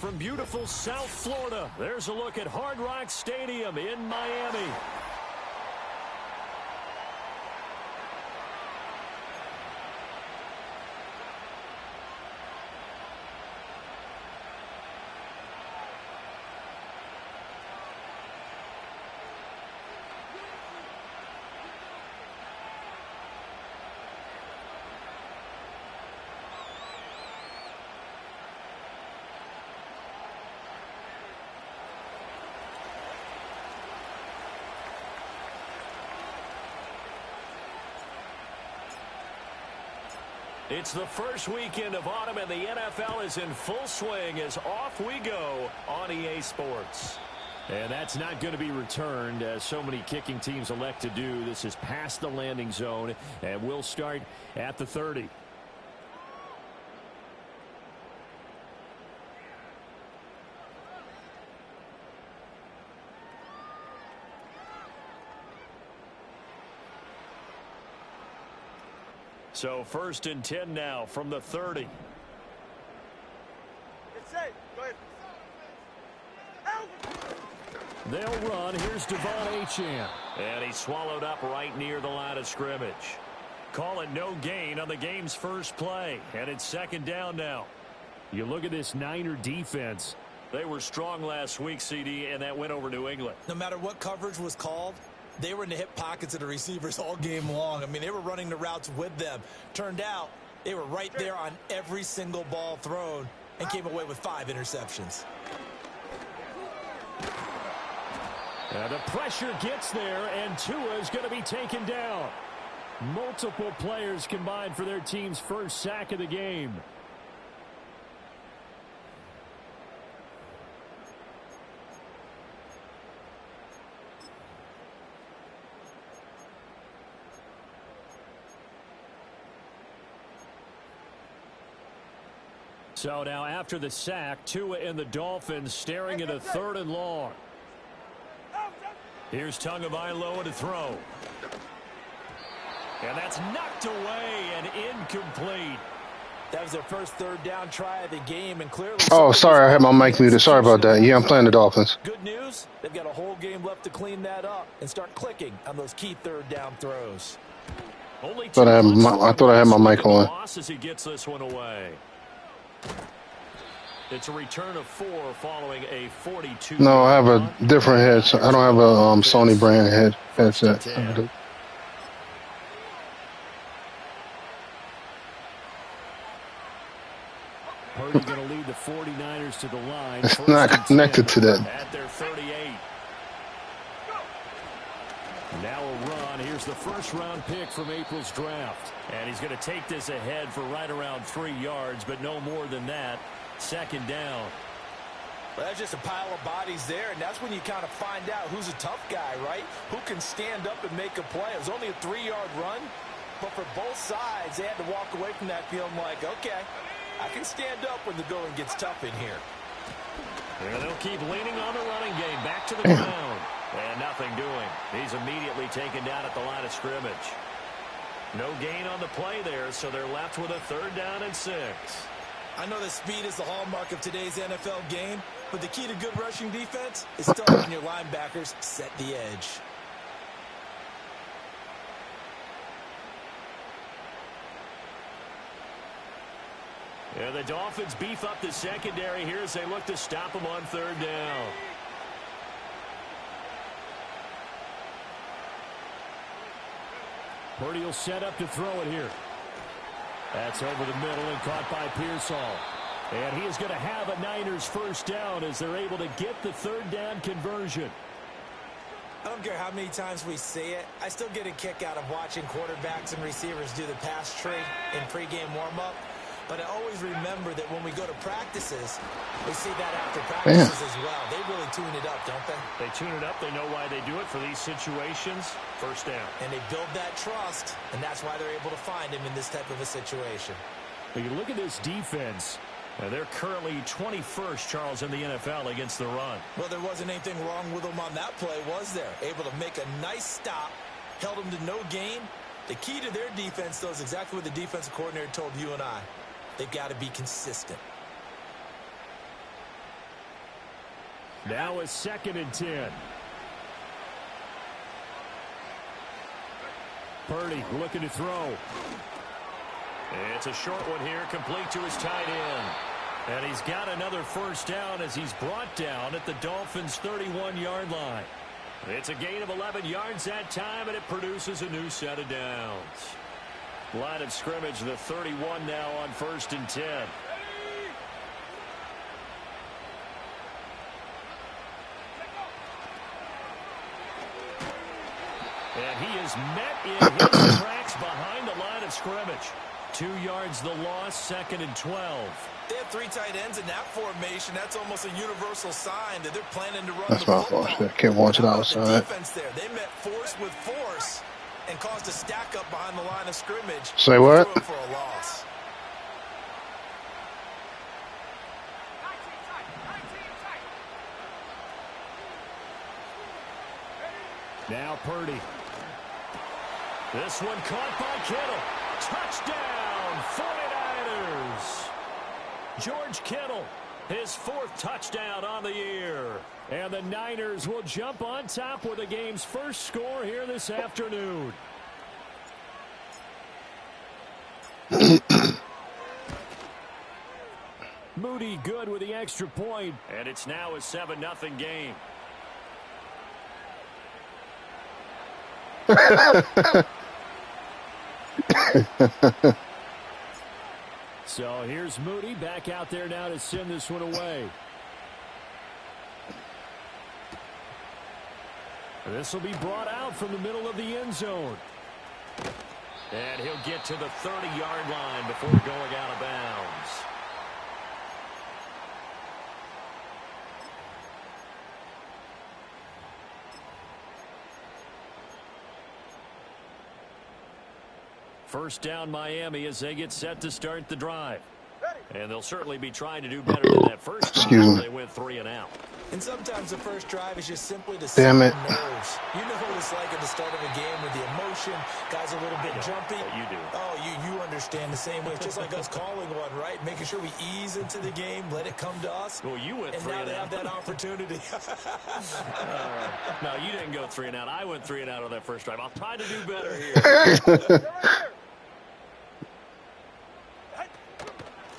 from beautiful South Florida. There's a look at Hard Rock Stadium in Miami. It's the first weekend of autumn, and the NFL is in full swing as off we go on EA Sports. And that's not going to be returned, as so many kicking teams elect to do. This is past the landing zone, and we'll start at the 30. So 1st and 10 now from the 30. It's safe. Go ahead. They'll run. Here's Devon Achane. And he's swallowed up right near the line of scrimmage. Call it no gain on the game's first play. And it's 2nd down now. You look at this Niner defense. They were strong last week, CD, and that went over New England. No matter what coverage was called, they were in the hip pockets of the receivers all game long. I mean, they were running the routes with them. Turned out they were right there on every single ball thrown and came away with 5 interceptions. The pressure gets there, and Tua is going to be taken down. Multiple players combined for their team's first sack of the game. So now after the sack, Tua and the Dolphins staring at a 3rd and long. Here's Tagovailoa to throw. And that's knocked away and incomplete. That was their first 3rd down try of the game, and clearly... Oh, sorry, I had my mic muted. Sorry about that. Yeah, I'm playing the Dolphins. Good news, they've got a whole game left to clean that up and start clicking on those key 3rd down throws. Only I thought I had my mic on. As he gets this one away. It's a return of 4 following a 42. No, I have a different headset. I don't have a Sony brand headset. Purdy going to lead the 49ers to the line. It's not connected to that. At their 38. Now a run. Here's the 1st-round pick from April's draft. And he's going to take this ahead for right around 3 yards, but no more than that. 2nd down. Well, that's just a pile of bodies there, and that's when you kind of find out who's a tough guy, right? Who can stand up and make a play. It was only a 3-yard run, but for both sides, they had to walk away from that feeling like, okay, I can stand up when the going gets tough in here. And they'll keep leaning on the running game. Back to the ground. And nothing doing. He's immediately taken down at the line of scrimmage. No gain on the play there, so they're left with a 3rd down and 6. I know that speed is the hallmark of today's NFL game, but the key to good rushing defense is still having your linebackers set the edge. Yeah, the Dolphins beef up the secondary here as they look to stop them on 3rd down. Purdy will set up to throw it here. That's over the middle and caught by Pearsall. And he is going to have a Niners 1st down as they're able to get the 3rd down conversion. I don't care how many times we say it. I still get a kick out of watching quarterbacks and receivers do the pass tree in pregame warm-up. But I always remember that when we go to practices, we see that after practices as well. They really tune it up, don't they? They tune it up. They know why they do it for these situations. 1st down. And they build that trust, and that's why they're able to find him in this type of a situation. When you look at this defense, they're currently 21st, Charles, in the NFL against the run. Well, there wasn't anything wrong with them on that play, was there? Able to make a nice stop, held them to no gain. The key to their defense, though, is exactly what the defensive coordinator told you and I. They've got to be consistent. Now a 2nd and 10. Purdy looking to throw. It's a short one here, complete to his tight end. And he's got another first down as he's brought down at the Dolphins' 31-yard line. It's a gain of 11 yards that time, and it produces a new set of downs. Line of scrimmage, the 31 now on 1st and 10. And he is met in his tracks behind the line of scrimmage. 2 yards the loss, 2nd and 12. They have 3 tight ends in that formation. That's almost a universal sign that they're planning to run That's the my football. fault. Can't watch it outside. The defense there. They met force with force and caused a stack up behind the line of scrimmage. Say what? For a loss. Now Purdy. This one caught by Kittle. Touchdown, 49ers. George Kittle, his 4th touchdown on the year. And the Niners will jump on top with the game's first score here this afternoon. Moody good with the extra point. And it's now a 7-0 game. So here's Moody back out there now to send this one away. This will be brought out from the middle of the end zone. And he'll get to the 30-yard line before going out of bounds. First down Miami as they get set to start the drive. And they'll certainly be trying to do better than that first drive. They went 3 and out. And sometimes the first drive is just simply to Damn it. nerves. You know what it's like at the start of a game with the emotion. Guys a little bit jumpy. You do. Oh, you understand the same way. It's just like us calling one, right? Making sure we ease into the game, let it come to us. Well, you went and 3 now and they out. have that opportunity. No, you didn't go 3 and out. I went 3 and out on that first drive. I'll try to do better here.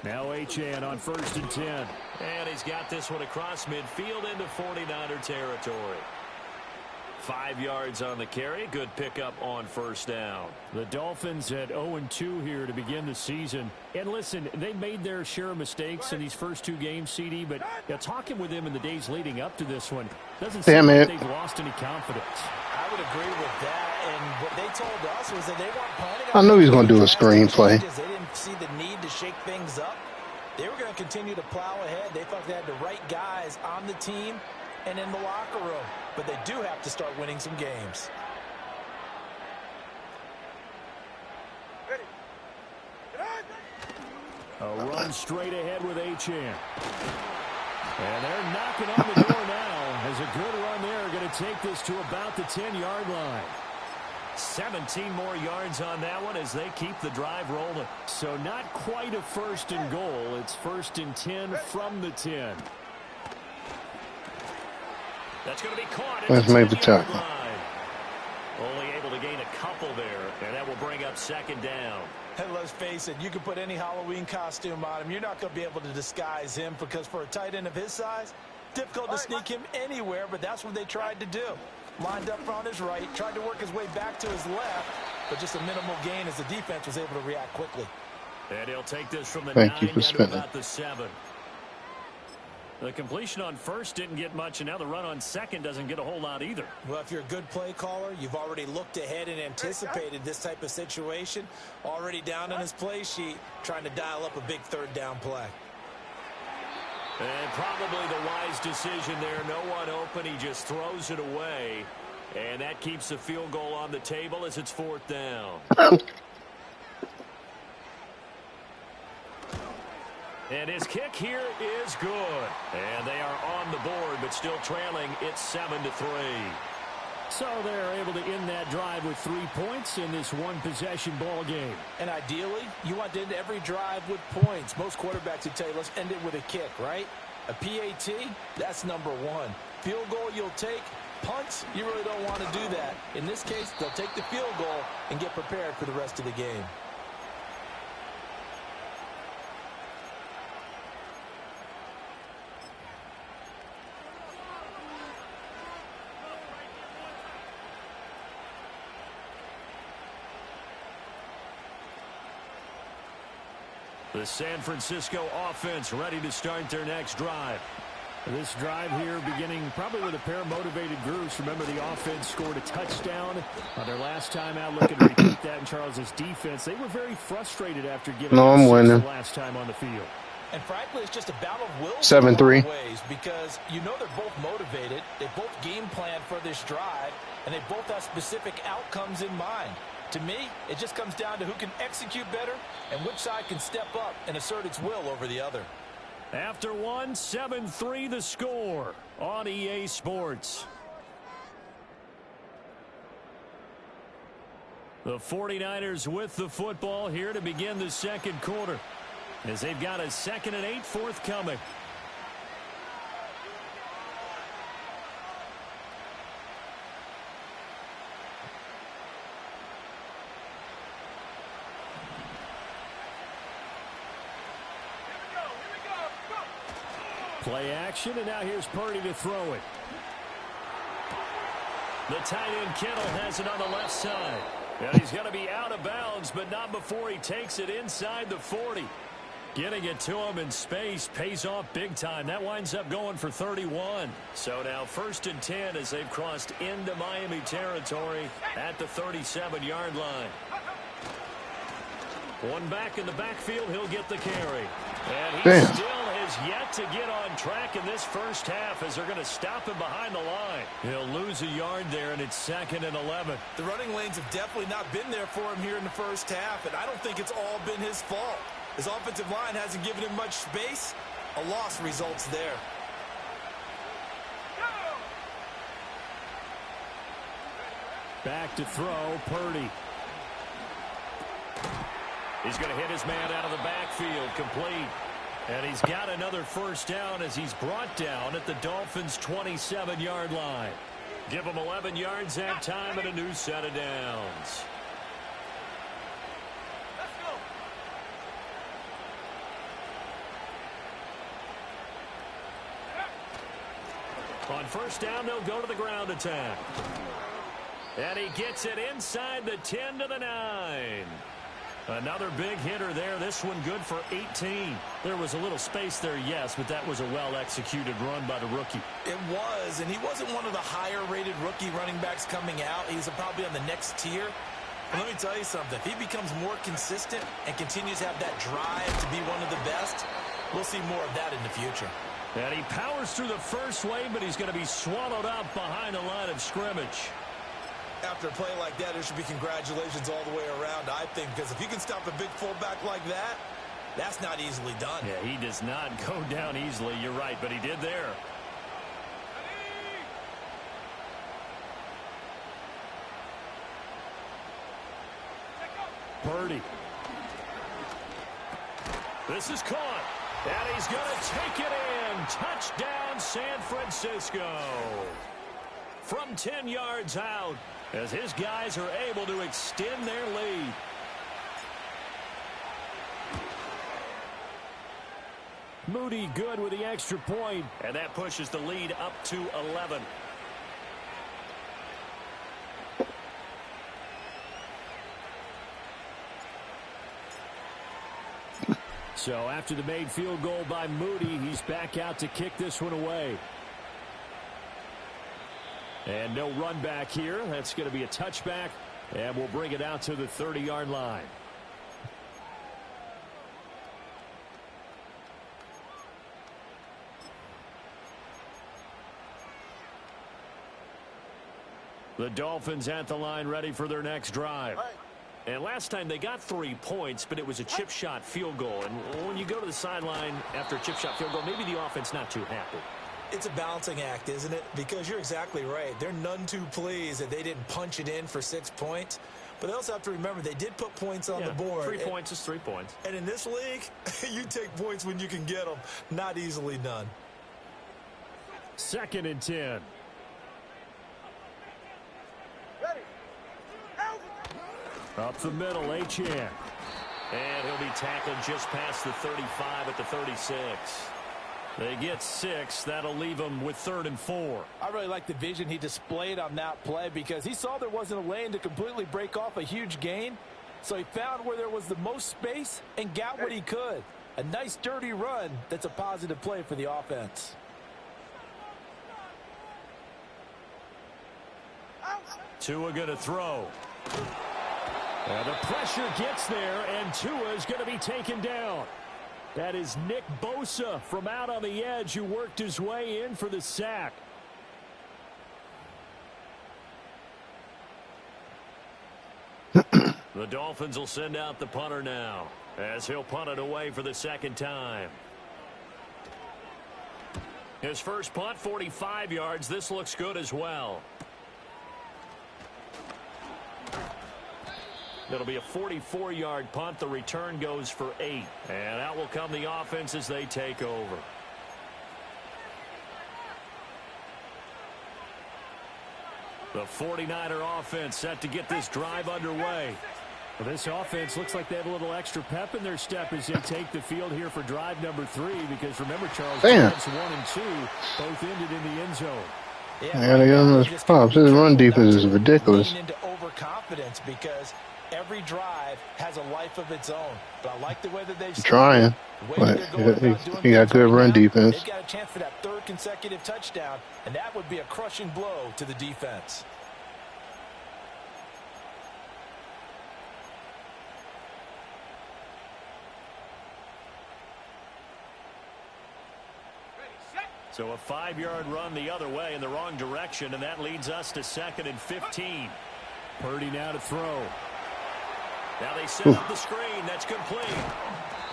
Now Achane on 1st and 10. And he's got this one across midfield into 49er territory. 5 yards on the carry. Good pickup on first down. The Dolphins at 0-2 here to begin the season. And listen, they made their share of mistakes in these first 2 games, CD, but talking with them in the days leading up to this one, doesn't seem like they've lost any confidence. I would agree with that. And what they told us was that they weren't planning I on knew he was going to do a screenplay. They didn't see the need to shake things up. They were going to continue to plow ahead. They thought they had the right guys on the team and in the locker room. But they do have to start winning some games. A run straight ahead with Achane. And they're knocking on the door now as a good run there. Going to take this to about the 10-yard line. 17 more yards on that one as they keep the drive rolling. So not quite a 1st and goal. It's 1st and 10 from the 10. That's going to be caught. Let's make the tackle. Only able to gain a couple there, and that will bring up 2nd down. And let's face it, you can put any Halloween costume on him. You're not going to be able to disguise him because for a tight end of his size, difficult to sneak him anywhere, but that's what they tried to do. Lined up on his right, tried to work his way back to his left, but just a minimal gain as the defense was able to react quickly. And he'll take this from the Thank 9 you for down to spinning. about the 7. The completion on first didn't get much, and now the run on second doesn't get a whole lot either. Well, if you're a good play caller, you've already looked ahead and anticipated this type of situation. Already down on his play sheet, trying to dial up a big 3rd down play. And probably the wise decision there. No one open. He just throws it away. And that keeps the field goal on the table as it's 4th down. And his kick here is good. And they are on the board, but still trailing. It's 7-3. So they're able to end that drive with 3 points in this one-possession ball game. And ideally, you want to end every drive with points. Most quarterbacks would tell you, let's end it with a kick, right? A PAT, that's number one. Field goal you'll take. Punts, you really don't want to do that. In this case, they'll take the field goal and get prepared for the rest of the game. The San Francisco offense ready to start their next drive. This drive here beginning probably with a pair of motivated groups. Remember, the offense scored a touchdown on their last time out. Looking to repeat that in Charles's defense. They were very frustrated after giving up the last time on the field. And frankly, it's just a battle of wills 7-3 ways, because you know they're both motivated. They both game plan for this drive, and they both have specific outcomes in mind. To me, it just comes down to who can execute better and which side can step up and assert its will over the other. After one, 7-3 the score on EA Sports. The 49ers with the football here to begin the second quarter, as they've got a 2nd and 8 forthcoming. Play action, and now here's Purdy to throw it. The tight end Kittle has it on the left side. And he's going to be out of bounds, but not before he takes it inside the 40. Getting it to him in space pays off big time. That winds up going for 31. So now 1st and 10 as they've crossed into Miami territory at the 37-yard line. One back in the backfield, he'll get the carry. And he still has yet to get on track in this first half, as they're going to stop him behind the line. He'll lose a yard there, and it's 2nd and 11. The running lanes have definitely not been there for him here in the first half, and I don't think it's all been his fault. His offensive line hasn't given him much space. A loss results there. Back to throw, Purdy. He's going to hit his man out of the backfield, complete. And he's got another first down as he's brought down at the Dolphins' 27-yard line. Give him 11 yards that time and a new set of downs. Let's go. On first down, they'll go to the ground attack. And he gets it inside the 10 to the 9. Another big hitter there. This one good for 18. There was a little space there, yes, but that was a well-executed run by the rookie. It was, and he wasn't one of the higher-rated rookie running backs coming out. He's probably on the next tier. And let me tell you something. If he becomes more consistent and continues to have that drive to be one of the best, we'll see more of that in the future. And he powers through the first wave, but he's going to be swallowed up behind the line of scrimmage. After a play like that, there should be congratulations all the way around, I think, because if you can stop a big fullback like that, that's not easily done. Yeah, he does not go down easily. You're right, but he did there. Purdy. This is caught, and he's going to take it in. Touchdown, San Francisco. From 10 yards out, as his guys are able to extend their lead. Moody good with the extra point, and that pushes the lead up to 11. So after the made field goal by Moody, he's back out to kick this one away. And no run back here. That's going to be a touchback, and we'll bring it out to the 30-yard line. The Dolphins at the line, ready for their next drive. And last time they got 3 points, but it was a chip shot field goal. And when you go to the sideline after a chip shot field goal, maybe the offense not too happy. It's a balancing act, isn't it? Because you're exactly right. They're none too pleased that they didn't punch it in for 6 points. But they also have to remember they did put points on the board. 3 points is 3 points. And in this league, you take points when you can get them. Not easily done. 2nd and 10. Up the middle, Achane. And he'll be tackled just past the 35 at the 36. They get 6. That'll leave them with 3rd and 4. I really like the vision he displayed on that play because he saw there wasn't a lane to completely break off a huge gain. So he found where there was the most space and got what he could. A nice dirty run that's a positive play for the offense. Tua going to throw. And the pressure gets there, and Tua is going to be taken down. That is Nick Bosa from out on the edge who worked his way in for the sack. The Dolphins will send out the punter now as he'll punt it away for the 2nd time. His first punt, 45 yards. This looks good as well. It'll be a 44-yard punt. The return goes for 8. And out will come the offense as they take over. The 49er offense set to get this drive underway. Well, this offense looks like they have a little extra pep in their step as they take the field here for drive number 3. Because remember, Charles, drives 1 and 2 both ended in the end zone. Yeah, they got those pops. His run defense is ridiculous. Into overconfidence because every drive has a life of its own. But I like the way that they've trying. But he got good run defense. They've got a chance for that 3rd consecutive touchdown, and that would be a crushing blow to the defense. So a 5-yard run the other way in the wrong direction, and that leads us to 2nd and 15. Purdy now to throw. Now they set up the screen. That's complete.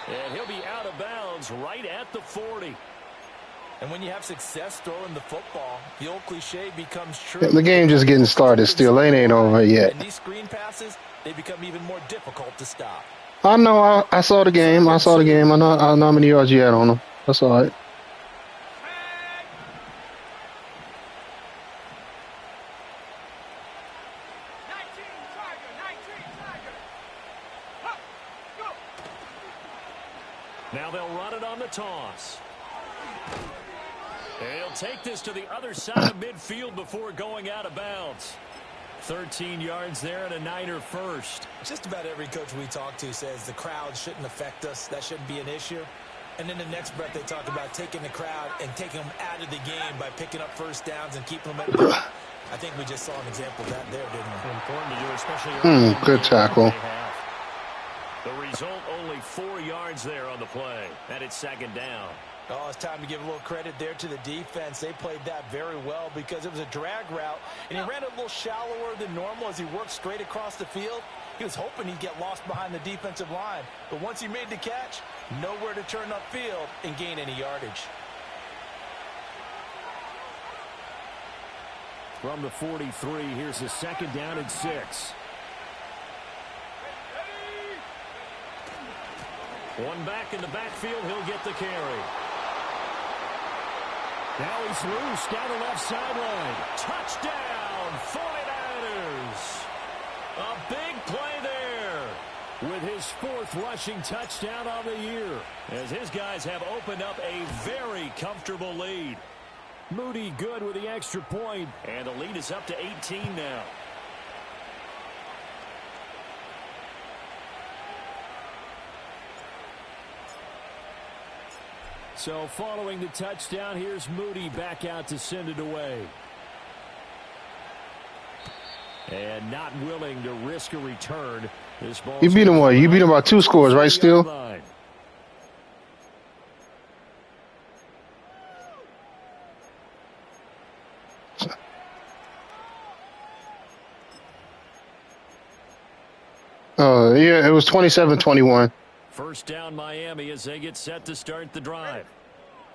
And he'll be out of bounds right at the 40. And when you have success throwing the football, the old cliche becomes true. The game just getting started still. It ain't over yet. And these screen passes, they become even more difficult to stop. I know. I saw the game. I know how many yards you had on him. I saw it. Now they'll run it on the toss. And he'll take this to the other side of midfield before going out of bounds. 13 yards there and a Niner first. Just about every coach we talk to says the crowd shouldn't affect us. That shouldn't be an issue. And in the next breath, they talk about taking the crowd and taking them out of the game by picking up first downs and keeping them at bay. I think we just saw an example of that there, didn't we? Important to do, especially good tackle. The result, only 4 yards there on the play. And it's 2nd down. Oh, it's time to give a little credit there to the defense. They played that very well because it was a drag route, and he ran it a little shallower than normal as he worked straight across the field. He was hoping he'd get lost behind the defensive line. But once he made the catch, nowhere to turn upfield and gain any yardage. From the 43, here's the 2nd down and 6. One back in the backfield, he'll get the carry. Now he's loose down the left sideline. Touchdown, 49ers. A big play there. With his 4th rushing touchdown on the year. As his guys have opened up a very comfortable lead. Moody good with the extra point. And the lead is up to 18 now. So following the touchdown, here's Moody back out to send it away. And not willing to risk a return. This ball. You beat him what? You beat him by 2 scores, right, still? Yeah, it was 27-21. First down Miami as they get set to start the drive.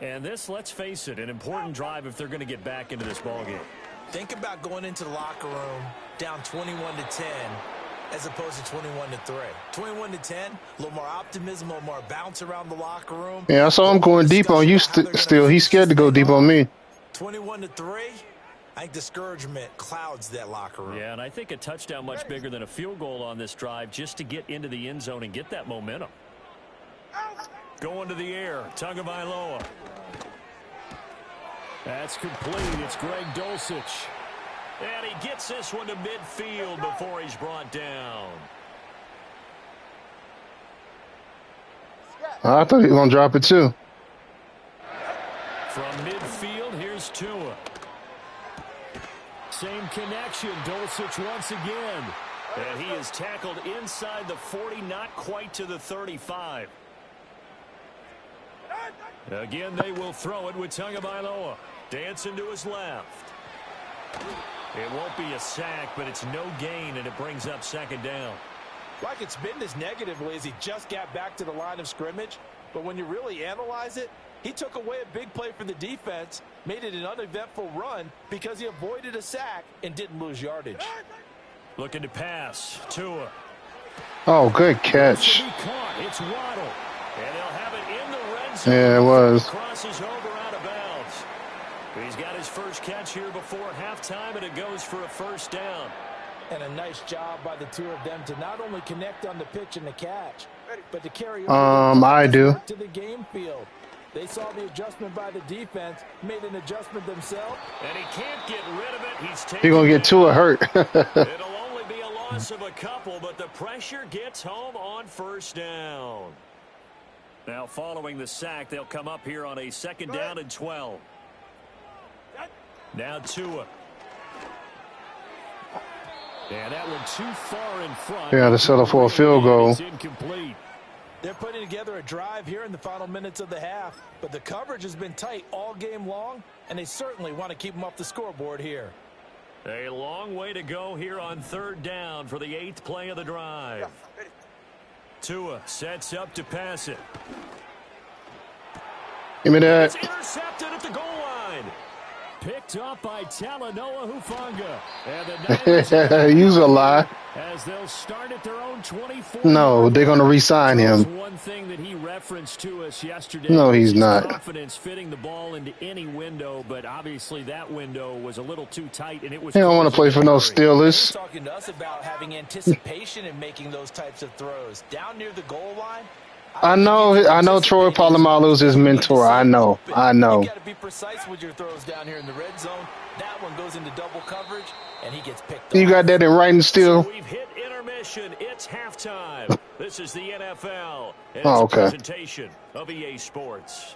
And this, let's face it, an important drive if they're going to get back into this ballgame. Think about going into the locker room down 21-10 as opposed to 21-3. 21-10, a little more optimism, a little more bounce around the locker room. Yeah, I saw him going deep on you still. He's scared to go deep on me. 21-3. I think discouragement clouds that locker room. Yeah, and I think a touchdown much bigger than a field goal on this drive just to get into the end zone and get that momentum. Going to the air, Tagovailoa. That's complete. It's Greg Dulcich. And he gets this one to midfield before he's brought down. I thought he was going to drop it too. From midfield, here's Tua. Same connection. Dulcich once again. And he is tackled inside the 40, not quite to the 35. Again, they will throw it with Tagovailoa. Dancing to his left. It won't be a sack, but it's no gain, and it brings up second down. Like it's been as negatively as he just got back to the line of scrimmage. But when you really analyze it, he took away a big play for the defense, made it an uneventful run because he avoided a sack and didn't lose yardage. Looking to pass. Tua. Oh, good catch. It's Waddle. And they'll have it in the red zone. Yeah, it was. Crosses over out of bounds. He's got his first catch here before halftime, and it goes for a first down. And a nice job by the two of them to not only connect on the pitch and the catch, but to carry I do. to the game field. They saw the adjustment by the defense, made an adjustment themselves. And he can't get rid of it. He's going to get Tua hurt. It'll only be a loss of a couple, but the pressure gets home on first down. Now, following the sack, they'll come up here on a second down and 12. Now Tua. And that one too far in front. Yeah, to settle for a field goal. It's incomplete. They're putting together a drive here in the final minutes of the half, but the coverage has been tight all game long, and they certainly want to keep them off the scoreboard here. A long way to go here on third down for the 8th play of the drive. Tua sets up to pass it. Give me that. It's intercepted at the goal line. Picked up by Talanoa Hufanga. And the Niners Use a lie. as they'll start at their own 24. No, they're going to re-sign him. One thing that he referenced to us yesterday. No, he's his not. Confidence fitting the ball into any window, but obviously that window was a little too tight, and it was. He don't want to play for no He's Steelers. talking to us about having anticipation in making those types of throws. Down near the goal line. I know Troy Polamalu's his mentor. I know. You got to be precise with your throws down here in the red zone. That one goes into double coverage, and he gets picked You off. got that in writing still? So we've hit intermission. It's halftime. This is the NFL. And it's Oh, a okay. presentation of EA Sports.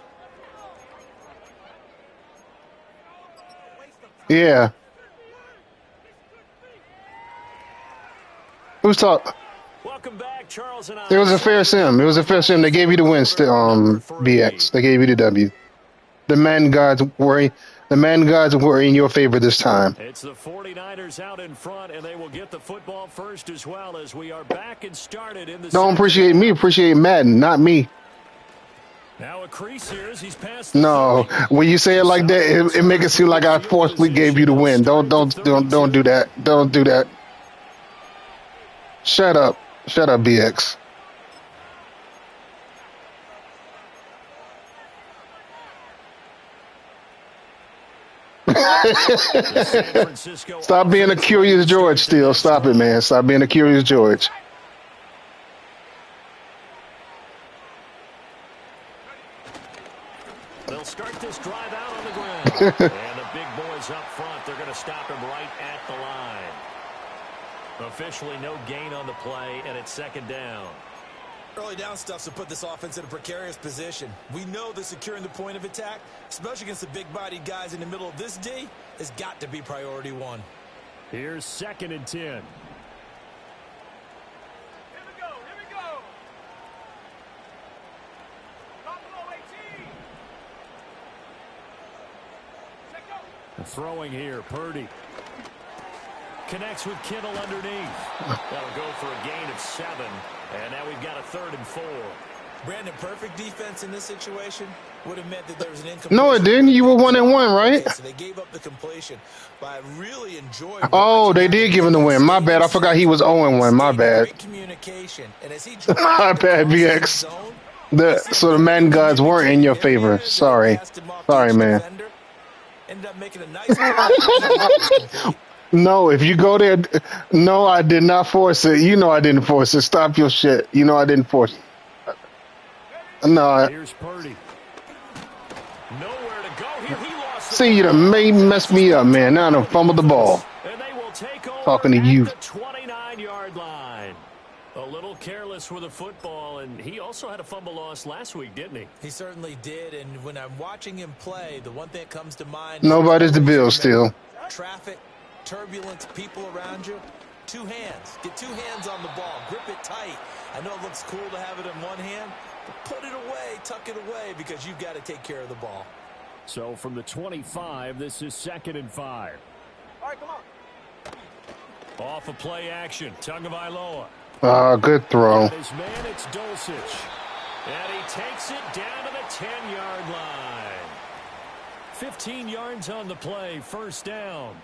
Yeah. Who's talking? Welcome back, Charles and I. It was a fair sim. It was a fair sim. They gave you the win, BX. They gave you the W. The man gods were in your favor this time. It's the 49ers out in front, and they will get the football first as well as we are back and started in the Don't appreciate me. Appreciate Madden, not me. Now a crease here as he's passed. No, when you say it like that, it make it seem like I forcefully gave you the win. Don't do that. Don't do that. Shut up, BX. Stop being a curious George. Still, stop it, man. Stop being a curious George. They'll start this drive out on the ground. And the big boys up front, they're going to stop him right at the line. Officially no gain on the play, and it's second down. Early down stuff to put this offense in a precarious position. We know that securing the point of attack, especially against the big-bodied guys in the middle of this D, has got to be priority one. Here's 2nd and 10. Here we go. Throwing here, Purdy. Connects with Kittle underneath. That'll go for a gain of 7. And now we've got a 3rd and 4. Brandon, perfect defense in this situation would have meant that there was an incompletion. No, it didn't. You were 1-1, right? So they gave up the completion, but I really enjoyed. Oh, they did give him the win. My bad. I forgot he was 0-1. My bad. Great communication, and as he My bad, BX. So the man gods weren't in your favor. Sorry, man. Ended up making a nice play. No, if you go there, no, I did not force it. You know I didn't force it. Stop your shit. You know I didn't force it. No. Here's Purdy. Nowhere to go here. He lost See, you done messed me up, man. Now I done fumbled the ball. And they will take over Talking to you. at the 29-yard line. A little careless with the football, and he also had a fumble loss last week, didn't he? He certainly did, and when I'm watching him play, the one thing that comes to mind... Nobody's the Bills still. Traffic, turbulence, people around you. Two hands. Get two hands on the ball. Grip it tight. I know it looks cool to have it in one hand, but put it away, tuck it away, because you've got to take care of the ball. So from the 25, this is 2nd and 5. All right, come on. Off of play action. Tagovailoa. Good throw. His man, it's Dulcich. And he takes it down to the 10-yard line. 15 yards on the play, first down.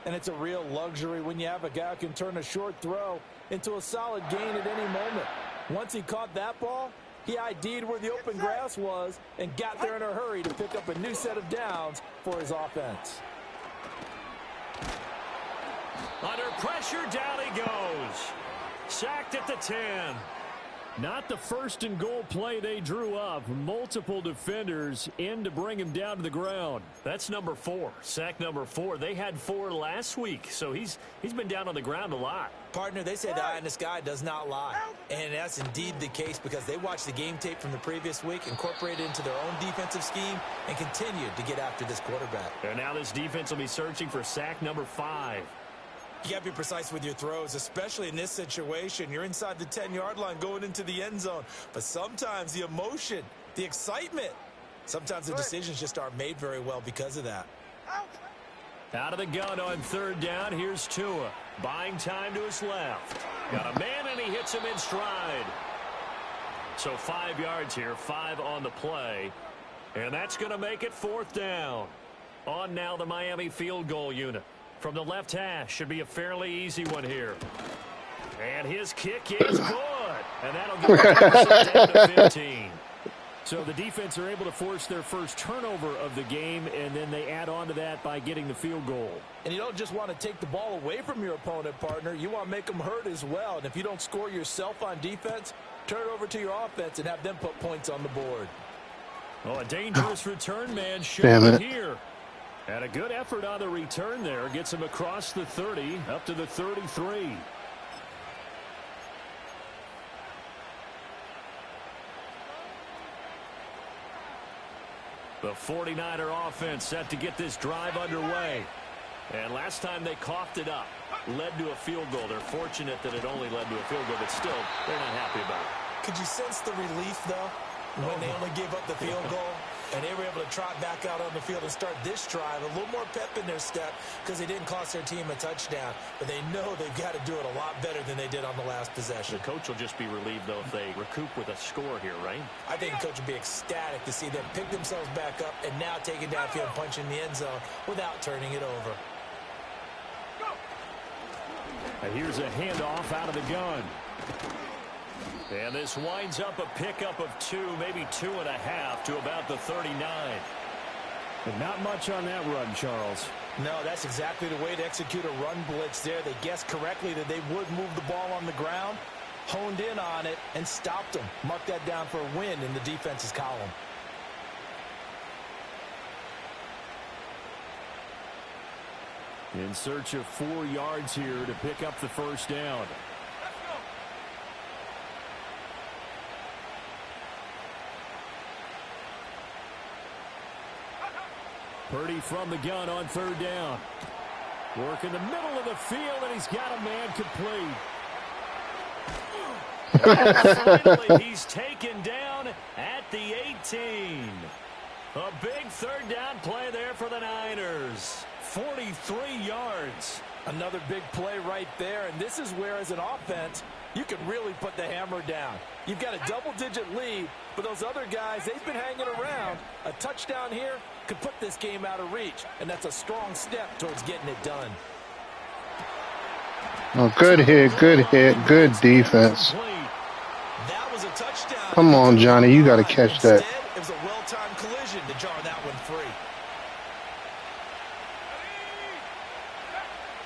And it's a real luxury when you have a guy who can turn a short throw into a solid gain at any moment. Once he caught that ball, he ID'd where the open grass was and got there in a hurry to pick up a new set of downs for his offense. Under pressure, down he goes. Sacked at the 10. Not the first and goal play they drew up. Multiple defenders in to bring him down to the ground. That's number 4. Sack number 4. They had 4 last week, so he's been down on the ground a lot. Partner, they say the eye in the sky does not lie. And that's indeed the case because they watched the game tape from the previous week, incorporated it into their own defensive scheme, and continued to get after this quarterback. And now this defense will be searching for sack number 5. You got to be precise with your throws, especially in this situation. You're inside the 10-yard line going into the end zone. But sometimes the emotion, the excitement, sometimes the decisions just aren't made very well because of that. Out of the gun on 3rd down, here's Tua. Buying time to his left. Got a man, and he hits him in stride. So 5 yards here, 5 on the play. And that's going to make it 4th down. On now the Miami field goal unit. From the left hash, should be a fairly easy one here. And his kick is good. And that'll get down to 15. So the defense are able to force their first turnover of the game, and then they add on to that by getting the field goal. And you don't just want to take the ball away from your opponent, partner. You want to make them hurt as well. And if you don't score yourself on defense, turn it over to your offense and have them put points on the board. Oh, a dangerous return man showing here. And a good effort on the return there. Gets him across the 30, up to the 33. The 49er offense set to get this drive underway. And last time they coughed it up, led to a field goal. They're fortunate that it only led to a field goal, but still, they're not happy about it. Could you sense the relief, though, when they only gave up the field goal? And they were able to trot back out on the field and start this drive. A little more pep in their step because they didn't cost their team a touchdown. But they know they've got to do it a lot better than they did on the last possession. The coach will just be relieved, though, if they recoup with a score here, right? I think the coach would be ecstatic to see them pick themselves back up and now take it downfield and punch in the end zone without turning it over. And here's a handoff out of the gun. And this winds up a pickup of 2, maybe 2.5 to about the 39. But not much on that run, Charles. No, that's exactly the way to execute a run blitz there. They guessed correctly that they would move the ball on the ground, honed in on it, and stopped them. Mark that down for a win in the defense's column. In search of 4 yards here to pick up the first down. Purdy from the gun on 3rd down. Work in the middle of the field, and he's got a man complete. Finally, he's taken down at the 18. A big 3rd down play there for the Niners. 43 yards. Another big play right there, and this is where, as an offense, you can really put the hammer down. You've got a double-digit lead, but those other guys, they've been hanging around. A touchdown here could put this game out of reach, and that's a strong step towards getting it done. Oh, good hit, good defense. That was a touchdown. Come on, Johnny, you got to catch that. Instead, it was a well-timed collision to jar that one free.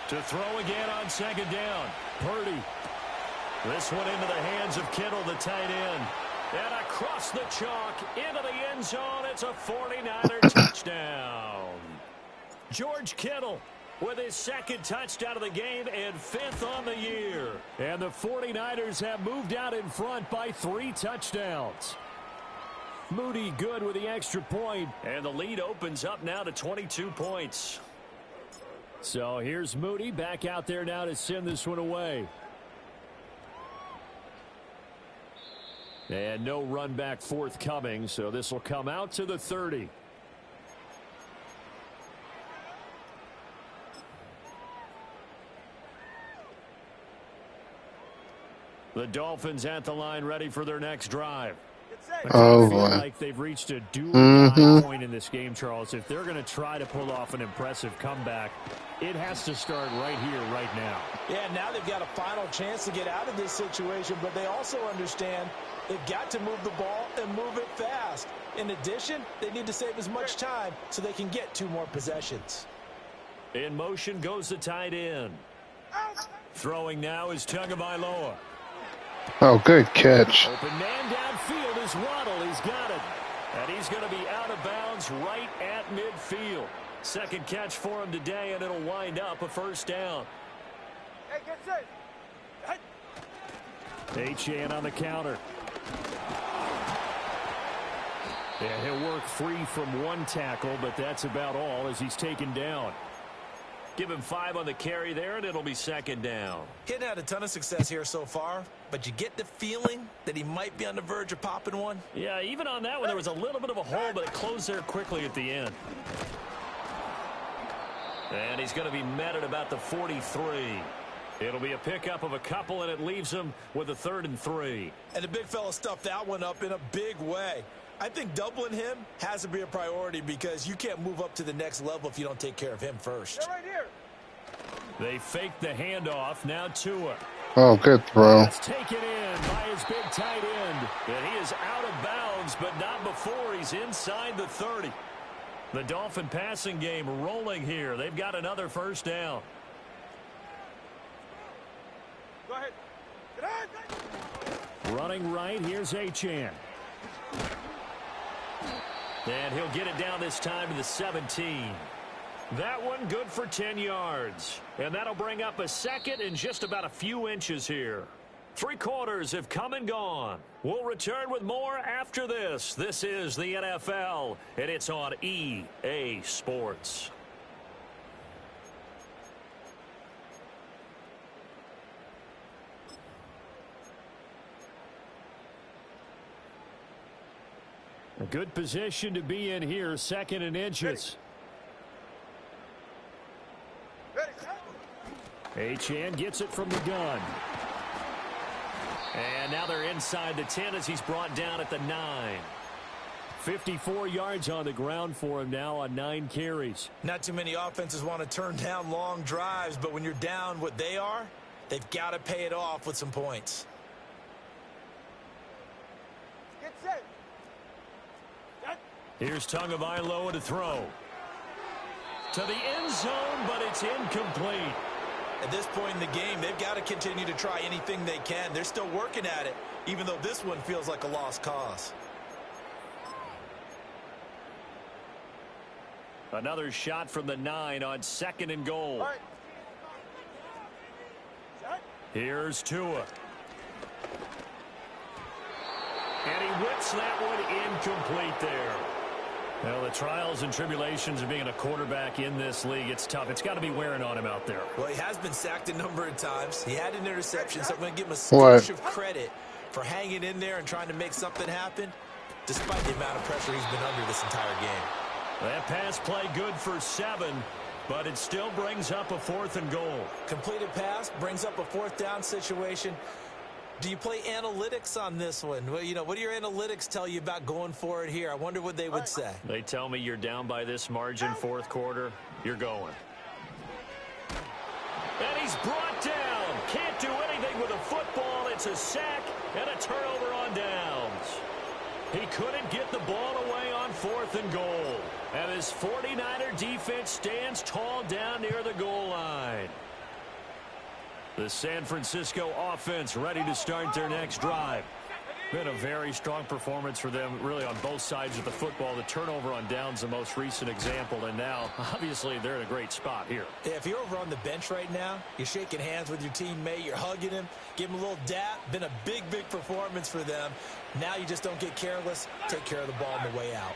To throw again on second down. Purdy. This one into the hands of Kittle, the tight end. And across the chalk, into the end zone. It's a 49er touchdown. George Kittle with his second touchdown of the game and 5th on the year. And the 49ers have moved out in front by 3 touchdowns. Moody good with the extra point. And the lead opens up now to 22 points. So here's Moody back out there now to send this one away. And no run back forthcoming, so this will come out to the 30. The Dolphins at the line ready for their next drive. Oh, I feel boy. like they've reached a do-or-die point in this game, Charles. If they're going to try to pull off an impressive comeback, it has to start right here, right now. Yeah, now they've got a final chance to get out of this situation, but they also understand they've got to move the ball and move it fast. In addition, they need to save as much time so they can get 2 more possessions. In motion goes the tight end. Throwing now is Tagovailoa. Oh, good catch. Open man downfield is Waddle. He's got it. And he's going to be out of bounds right at midfield. Second catch for him today, and it'll wind up a first down. Hey, get set. Achane on the counter. Yeah, he'll work free from 1 tackle, but that's about all as he's taken down. Give him 5 on the carry there, and it'll be second down. He hadn't had a ton of success here so far, but you get the feeling that he might be on the verge of popping one. Yeah, even on that one, there was a little bit of a hole, but it closed there quickly at the end. And he's going to be met at about the 43. It'll be a pickup of a couple, and it leaves him with a 3rd and 3. And the big fella stuffed that one up in a big way. I think doubling him has to be a priority because you can't move up to the next level if you don't take care of him first. They're right here. They fake the handoff. Now Tua. Oh, good throw. It's taken in by his big tight end. And he is out of bounds, but not before he's inside the 30. The Dolphin passing game rolling here. They've got another first down. Go ahead. Get on. Running right, here's Achane. And he'll get it down this time to the 17. That one good for 10 yards. And that'll bring up a second and just about a few inches here. 3 quarters have come and gone. We'll return with more after this. This is the NFL, and it's on EA Sports. A good position to be in here, 2nd and inches. Ready, set. Achane gets it from the gun. And now they're inside the 10 as he's brought down at the 9. 54 yards on the ground for him now on 9 carries. Not too many offenses want to turn down long drives, but when you're down what they are, they've got to pay it off with some points. Get set. Set. Here's Tagovailoa to throw. To the end zone, but it's incomplete. At this point in the game, they've got to continue to try anything they can. They're still working at it, even though this one feels like a lost cause. Another shot from the 9 on 2nd and goal. All right. Set. Here's Tua. And he whips that one incomplete there. Well, the trials and tribulations of being a quarterback in this league, it's tough. It's got to be wearing on him out there. Well, he has been sacked a number of times. He had an interception, so I'm going to give him a splash of credit for hanging in there and trying to make something happen, despite the amount of pressure he's been under this entire game. That pass play good for 7, but it still brings up a 4th and goal. Completed pass brings up a 4th down situation. Do you play analytics on this one? Well, you know, what do your analytics tell you about going for it here? I wonder what they would say. They tell me you're down by this margin 4th quarter, you're going. And he's brought down. Can't do anything with a football. It's a sack and a turnover on downs. He couldn't get the ball away on 4th and goal. And his 49er defense stands tall down near the goal line. The San Francisco offense ready to start their next drive. Been a very strong performance for them, really, on both sides of the football. The turnover on downs, the most recent example, and now, obviously, they're in a great spot here. Yeah, if you're over on the bench right now, you're shaking hands with your teammate, you're hugging him, give him a little dap. Been a big, big performance for them. Now you just don't get careless. Take care of the ball on the way out.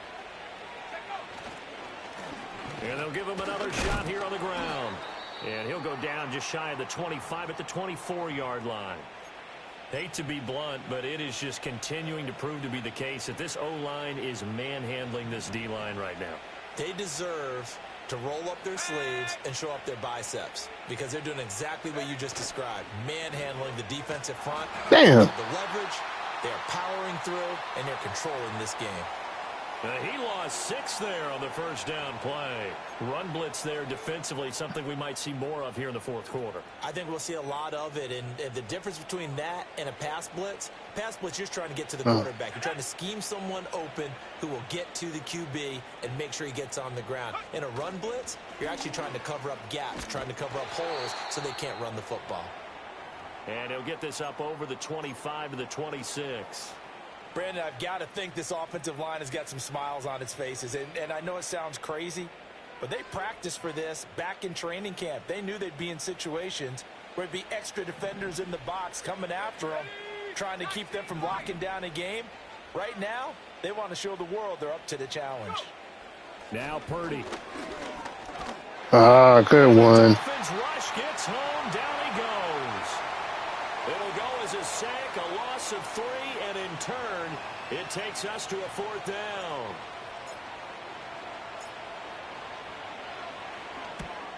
And they'll give him another shot here on the ground. And he'll go down just shy of the 25 at the 24-yard line. Hate to be blunt, but it is just continuing to prove to be the case that this O-line is manhandling this D-line right now. They deserve to roll up their sleeves and show up their biceps because they're doing exactly what you just described, manhandling the defensive front. Damn. The leverage, they're powering through, and they're controlling this game. He lost 6 there on the first down play. Run blitz there defensively, something we might see more of here in the fourth quarter. I think we'll see a lot of it, and the difference between that and a pass blitz, you're just trying to get to the quarterback. You're trying to scheme someone open who will get to the QB and make sure he gets on the ground. In a run blitz, you're actually trying to cover up gaps, trying to cover up holes so they can't run the football. And he'll get this up over the 25 to the 26. Brandon, I've got to think this offensive line has got some smiles on its faces. And I know it sounds crazy, but they practiced for this back in training camp. They knew they'd be in situations where it'd be extra defenders in the box coming after them, trying to keep them from locking down a game. Right now, they want to show the world they're up to the challenge. Now Purdy. Ah, good one. Dolphins rush gets home. Down he goes. It'll go as a sack, a loss of 3, and in turn, it takes us to a 4th down.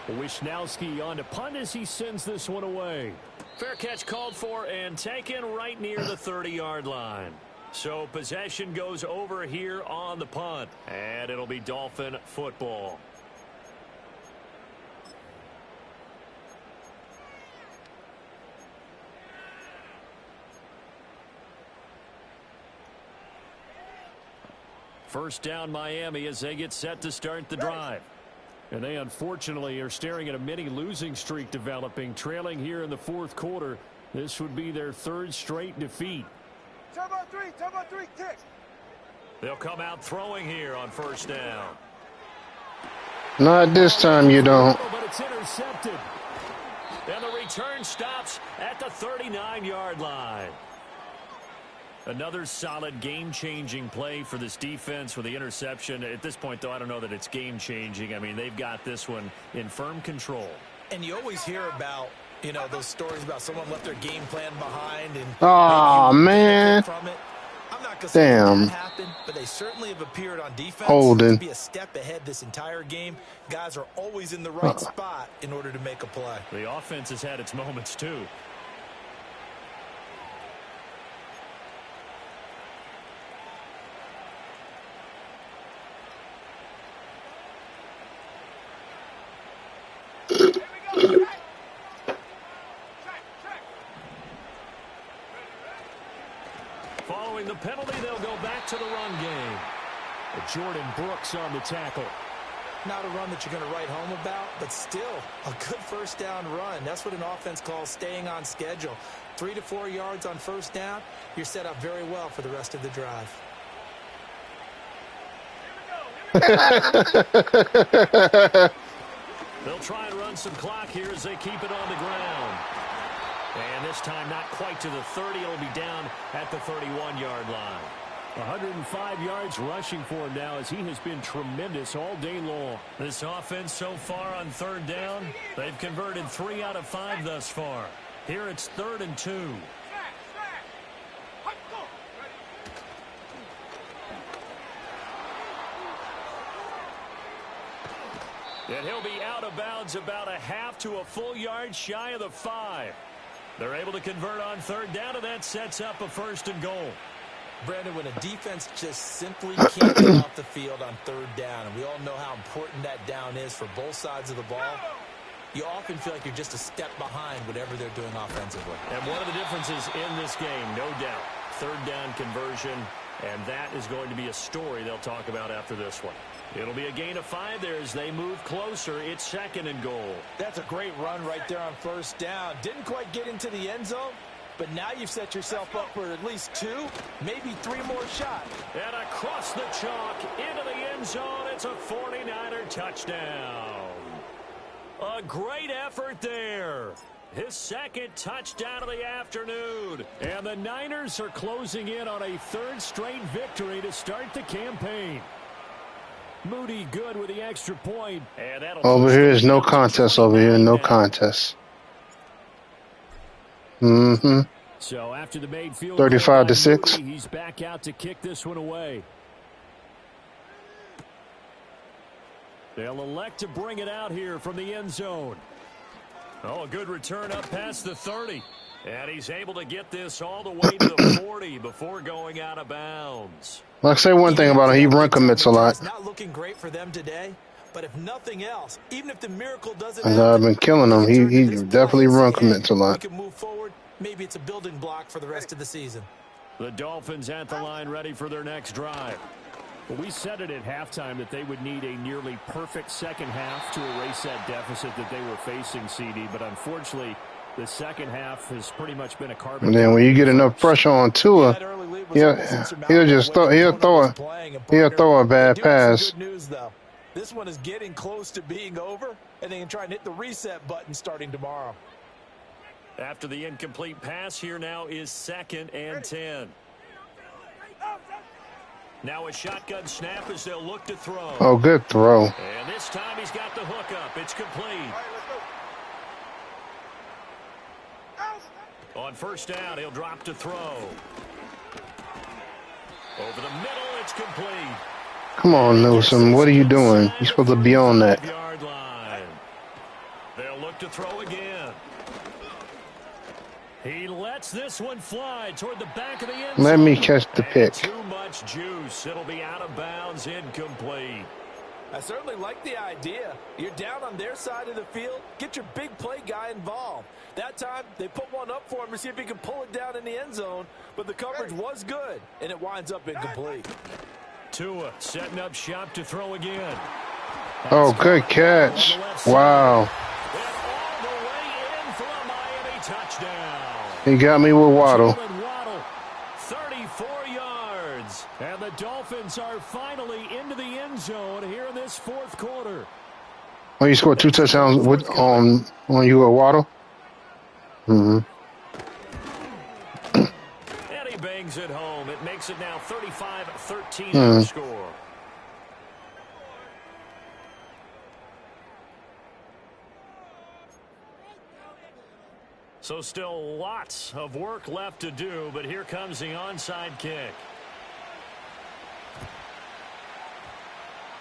Wisnowski on to punt as he sends this one away. Fair catch called for and taken right near the 30-yard line. So possession goes over here on the punt, and it'll be Dolphin football. First down Miami as they get set to start the drive. And they unfortunately are staring at a mini losing streak developing, trailing here in the fourth quarter. This would be their 3rd straight defeat. Turbo 3, kick. They'll come out throwing here on first down. Not this time, you don't. But it's intercepted. And the return stops at the 39-yard line. Another solid game-changing play for this defense with the interception. At this point, though, I don't know that it's game-changing. I mean, they've got this one in firm control. And you always hear about, you know, those stories about someone left their game plan behind. And oh, man. From it. I'm not going to say that happened, but they certainly have appeared on defense Holding. to be a step ahead this entire game. Guys are always in the right spot in order to make a play. The offense has had its moments, too. Following the penalty, they'll go back to the run game. Jordan Brooks on the tackle. Not a run that you're going to write home about, but still a good first down run. That's what an offense calls staying on schedule. 3 to 4 yards on first down, you're set up very well for the rest of the drive. They'll try and run some clock here as they keep it on the ground. And this time not quite to the 30. It'll be down at the 31-yard line. 105 yards rushing for him now as he has been tremendous all day long. This offense so far on 3rd down, they've converted 3 out of 5 thus far. Here it's 3rd and 2. And he'll be out of bounds about a half to a full yard shy of the 5. They're able to convert on 3rd down, and that sets up a 1st and goal. Brandon, when a defense just simply can't get off the field on 3rd down, and we all know how important that down is for both sides of the ball, you often feel like you're just a step behind whatever they're doing offensively. And one of the differences in this game, no doubt, 3rd down conversion, and that is going to be a story they'll talk about after this one. It'll be a gain of 5 there as they move closer. It's 2nd and goal. That's a great run right there on 1st down. Didn't quite get into the end zone, but now you've set yourself up for at least 2, maybe 3 more shots. And across the chalk into the end zone. It's a 49er touchdown. A great effort there. His 2nd touchdown of the afternoon. And the Niners are closing in on a 3rd straight victory to start the campaign. Moody good with the extra point. And over here is no contest over here. No contest. Mm-hmm. So after the made field 35-6. Moody, he's back out to kick this one away. They'll elect to bring it out here from the end zone. Oh, a good return up past the 30. And he's able to get this all the way to the 40 before going out of bounds. I'll say one thing about him. He run commits a lot. Not looking great for them today, but if nothing else, even if the miracle doesn't happen, I've been killing him. He definitely run commits a lot. We can move forward. Maybe it's a building block for the rest of the season. The Dolphins at the line ready for their next drive. Well, we said it at halftime that they would need a nearly perfect second half to erase that deficit that they were facing, CD. But unfortunately, the second half has pretty much been a carbon. And then when you get enough pressure on Tua, he'll throw a bad pass. Good news, though. This one is getting close to being over, and they can try and hit the reset button starting tomorrow. After the incomplete pass, here now is 2nd and 10. Now a shotgun snap as they'll look to throw. Oh, good throw. And this time he's got the hook up. It's complete. On 1st down, he'll drop to throw. Over the middle, it's complete. Come on, Newsom. What are you doing? You're supposed to be on that. They'll look to throw again. He lets this one fly toward the back of the end zone. Let me catch the pick. Too much juice. It'll be out of bounds, incomplete. I certainly like the idea. You're down on their side of the field. Get your big play guy involved. That time, they put one up for him to see if he can pull it down in the end zone. But the coverage was good, and it winds up incomplete. Tua setting up shop to throw again. Oh, good catch. Wow. And all the way in for a Miami touchdown. He got me with Waddle. 34 yards. And the Dolphins are finally into the end zone here in this 4th quarter. Oh, you scored 2 touchdowns with on you at Waddle? Mm-hmm. And he bangs it home. It makes it now 35-13 score. So still lots of work left to do, but here comes the onside kick.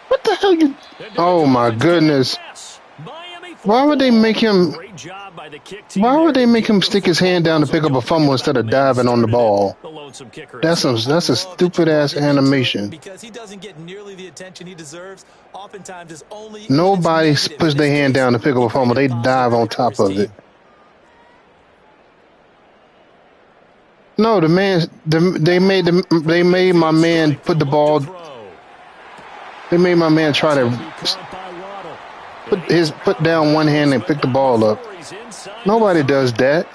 What the hell you... Oh, my goodness. Why would they make him... Why would they make him stick his hand down to pick up a fumble instead of diving on the ball? That's a stupid-ass animation. Because he doesn't get nearly the attention he deserves. Oftentimes, it's only... Nobody puts their hand down to pick up a fumble. They dive on top of it. No, they made my man put the ball. They made my man try to put down one hand and pick the ball up. Nobody does that.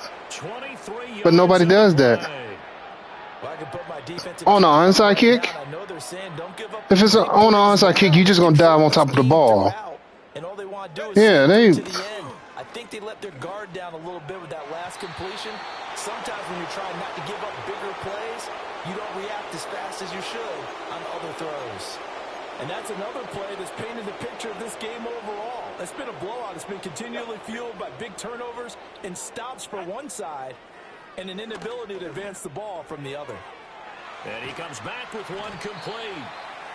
But nobody does that. On the onside kick? If it's on the onside kick, you're just gonna dive on top of the ball. Yeah, I think they let their guard down a little bit with that last completion. Sometimes when you're trying not to give up bigger plays, you don't react as fast as you should on other throws. And that's another play that's painted the picture of this game overall. It's been a blowout. It's been continually fueled by big turnovers and stops for one side and an inability to advance the ball from the other. And he comes back with one complete.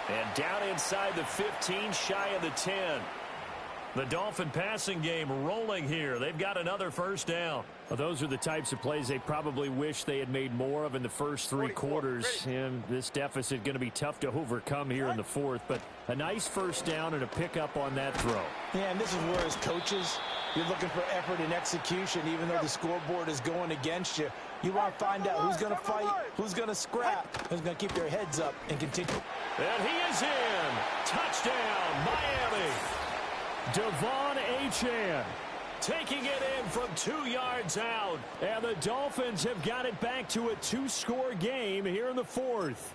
And down inside the 15, shy of the 10. The Dolphin passing game rolling here. They've got another 1st down. Well, those are the types of plays they probably wish they had made more of in the first 3 quarters. And this deficit going to be tough to overcome here in the 4th. But a nice 1st down and a pickup on that throw. Yeah, and this is where as coaches, you're looking for effort and execution, even though the scoreboard is going against you. You want to find out who's going to fight, who's going to scrap, who's going to keep their heads up and continue. And he is in. Touchdown, Miami. Devon Achane taking it in from 2 yards out. And the Dolphins have got it back to a 2-score game here in the 4th.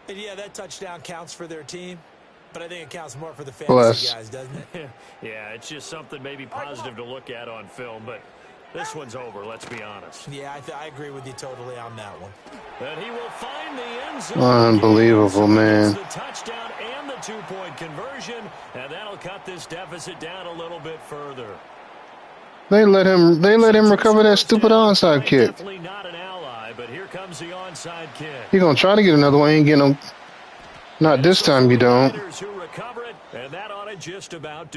And yeah, that touchdown counts for their team, but I think it counts more for the fantasy guys, doesn't it? Yeah, it's just something maybe positive to look at on film, but this one's over, let's be honest. Yeah, I agree with you totally on that one. And he will find the end zone. Unbelievable, man. The touchdown and the 2-point conversion, and that'll cut this deficit down a little bit further. They let him recover that stupid onside kick. Definitely not an ally, but here comes the onside kick. He gonna try to get another one. Ain't getting him. Not this time, you don't.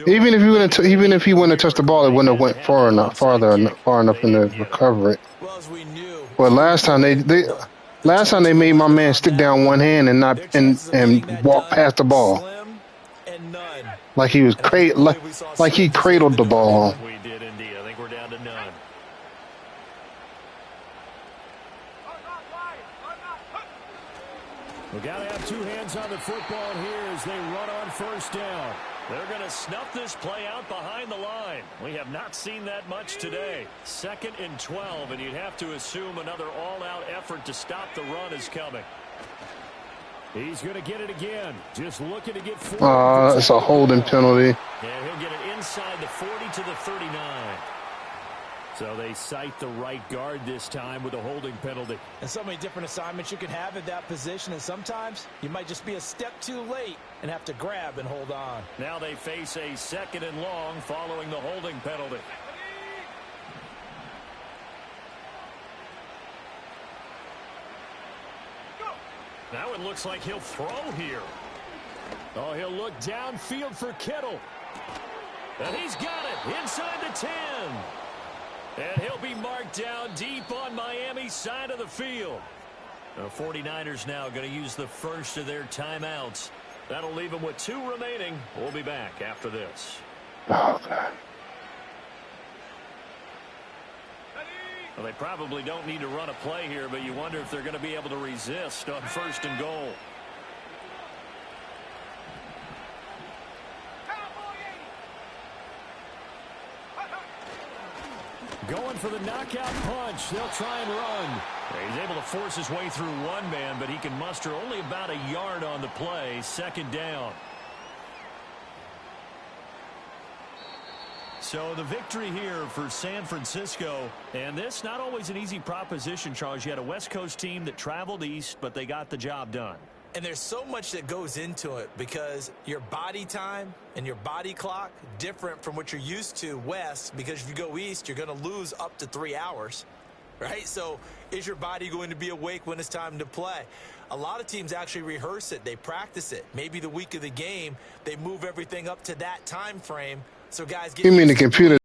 Even if he wouldn't have touched the ball, it wouldn't have went far enough in the recovery. But last time they made my man stick down one hand and not and walk past the ball, like he was like he cradled the ball. We did indeed. I think we're down to none. We got to have 2 hands on the football here as they run on first down. They're going to snuff this play out behind the line. We have not seen that much today. 2nd and 12, and you'd have to assume another all-out effort to stop the run is coming. He's going to get it again. Just looking to get forward. Oh, that's a holding penalty. And he'll get it inside the 40 to the 39. So they cite the right guard this time with a holding penalty. And so many different assignments you can have at that position, and sometimes you might just be a step too late and have to grab and hold on. Now they face a 2nd and long following the holding penalty. Now it looks like he'll throw here. Oh, he'll look downfield for Kittle. And he's got it inside the 10. And he'll be marked down deep on Miami's side of the field. The 49ers now going to use the first of their timeouts. That'll leave them with 2 remaining. We'll be back after this. Oh, God. Well, they probably don't need to run a play here, but you wonder if they're going to be able to resist on 1st and goal. Going for the knockout punch. They'll try and run. He's able to force his way through one man, but he can muster only about a yard on the play. 2nd down. So the victory here for San Francisco. And this not always an easy proposition, Charles. You had a West Coast team that traveled east, but they got the job done. And there's so much that goes into it because your body time and your body clock different from what you're used to west, because if you go east, you're going to lose up to 3 hours, right? So is your body going to be awake when it's time to play? A lot of teams actually rehearse it. They practice it. Maybe the week of the game, they move everything up to that time frame. So guys get You mean the computer